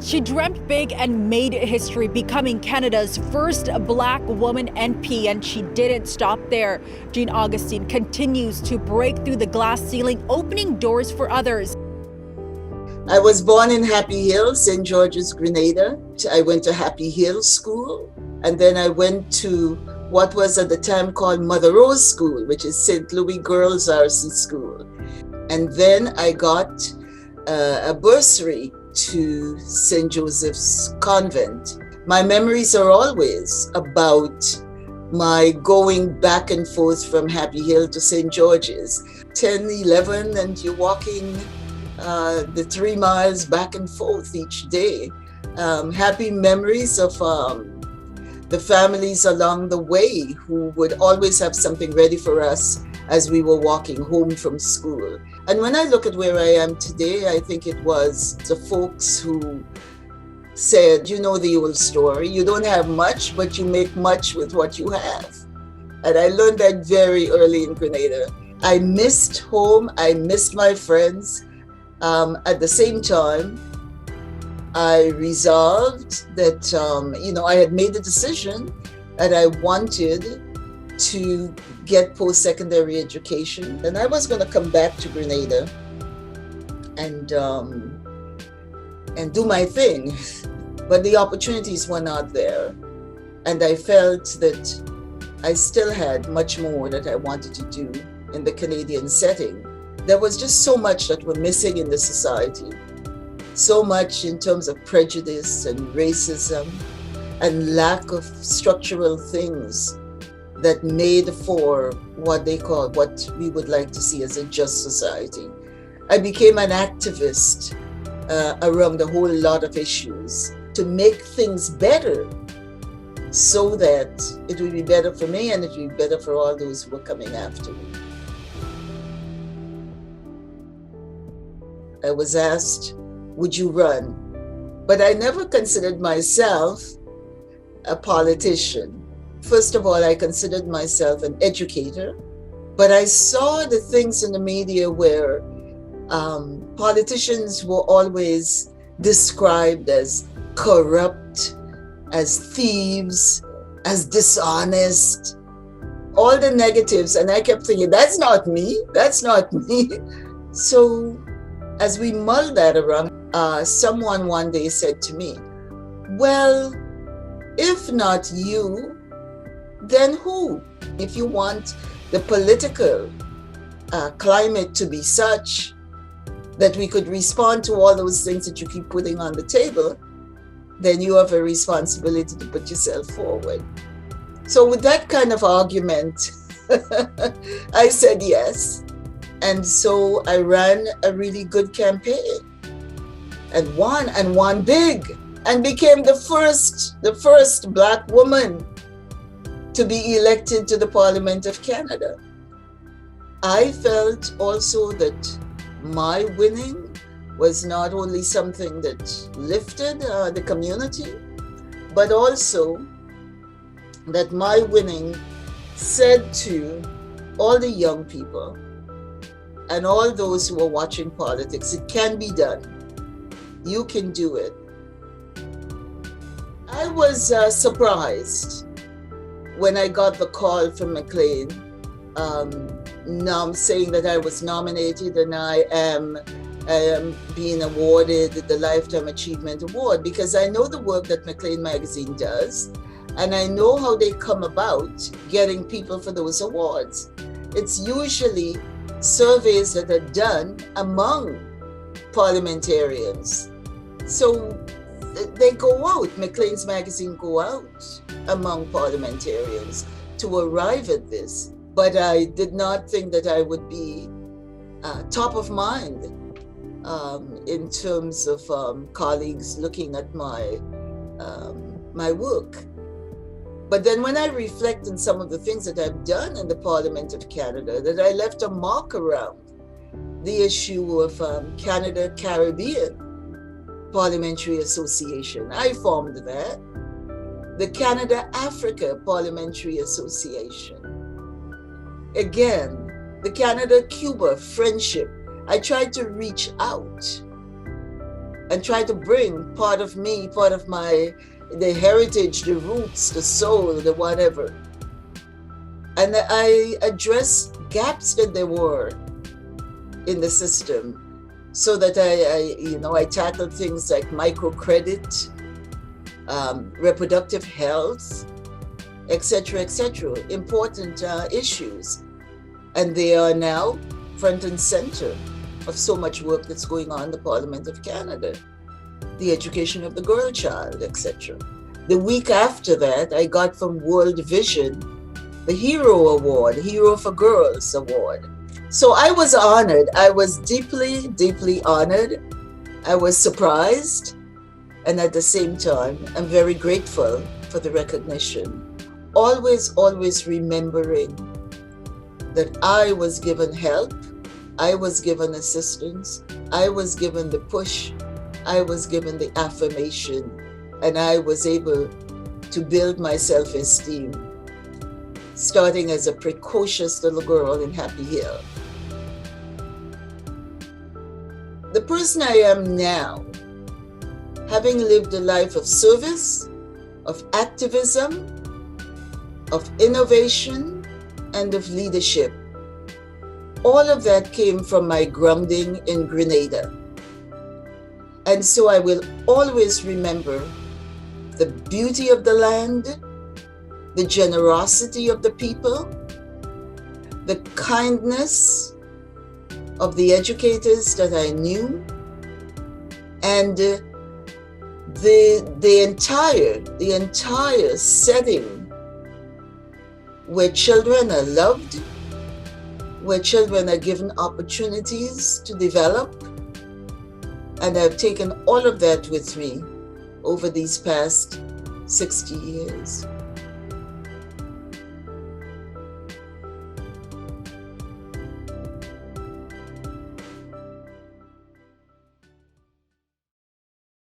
She dreamt big and made history, becoming Canada's first Black woman MP, and she didn't stop there. Jean Augustine continues to break through the glass ceiling, opening doors for others. I was born in Happy Hill, St. George's, Grenada. I went to Happy Hill School, and then I went to what was at the time called Mother Rose School, which is St. Louis Girls RC School. And then I got a bursary to St. Joseph's Convent. My memories are always about my going back and forth from Happy Hill to St. George's. 10, 11, and you're walking the 3 miles back and forth each day. Happy memories of the families along the way who would always have something ready for us as we were walking home from school. And when I look at where I am today, I think it was the folks who said, you know the old story, you don't have much, but you make much with what you have. And I learned that very early in Grenada. I missed home, I missed my friends. At the same time, I resolved that, I had made the decision that I wanted to get post-secondary education, and I was going to come back to Grenada and do my thing, but the opportunities were not there, and I felt that I still had much more that I wanted to do in the Canadian setting. There was just so much that were missing in the society, so much in terms of prejudice and racism and lack of structural things that made for what we would like to see as a just society. I became an activist around a whole lot of issues to make things better so that it would be better for me and it would be better for all those who were coming after me. I was asked, would you run? But I never considered myself a politician. First of all, I considered myself an educator, but I saw the things in the media where politicians were always described as corrupt, as thieves, as dishonest, all the negatives. And I kept thinking, that's not me, that's not me. So as we mulled that around, someone one day said to me, well, if not you, then who? If you want the political climate to be such that we could respond to all those things that you keep putting on the table, then you have a responsibility to put yourself forward. So with that kind of argument, I said yes. And so I ran a really good campaign and won big, and became the first Black woman to be elected to the Parliament of Canada. I felt also that my winning was not only something that lifted the community, but also that my winning said to all the young people and all those who are watching politics, it can be done. You can do it. I was surprised when I got the call from McLean saying that I was nominated and I am being awarded the Lifetime Achievement Award, because I know the work that McLean magazine does, and I know how they come about getting people for those awards. It's usually surveys that are done among parliamentarians. So they go out, McLean's magazine go out among parliamentarians to arrive at this. But I did not think that I would be top of mind in terms of colleagues looking at my work. But then when I reflect on some of the things that I've done in the Parliament of Canada, that I left a mark around the issue of Canada-Caribbean Parliamentary Association. I formed that. The Canada-Africa Parliamentary Association. Again, the Canada-Cuba Friendship. I tried to reach out and try to bring part of me, part of the heritage, the roots, the soul, the whatever. And I addressed gaps that there were in the system, so that I tackled things like microcredit, reproductive health, etc., important issues. And they are now front and center of so much work that's going on in the Parliament of Canada. The education of the girl child, etc. The week after that, I got from World Vision the Hero Award, Hero for Girls Award. So I was honored. I was deeply, deeply honored. I was surprised. And at the same time, I'm very grateful for the recognition. Always, always remembering that I was given help, I was given assistance, I was given the push, I was given the affirmation, and I was able to build my self-esteem, starting as a precocious little girl in Happy Hill. The person I am now, having lived a life of service, of activism, of innovation, and of leadership, all of that came from my grounding in Grenada. And so I will always remember the beauty of the land, the generosity of the people, the kindness of the educators that I knew, and the entire setting where children are loved, where children are given opportunities to develop. And I've taken all of that with me over these past 60 years.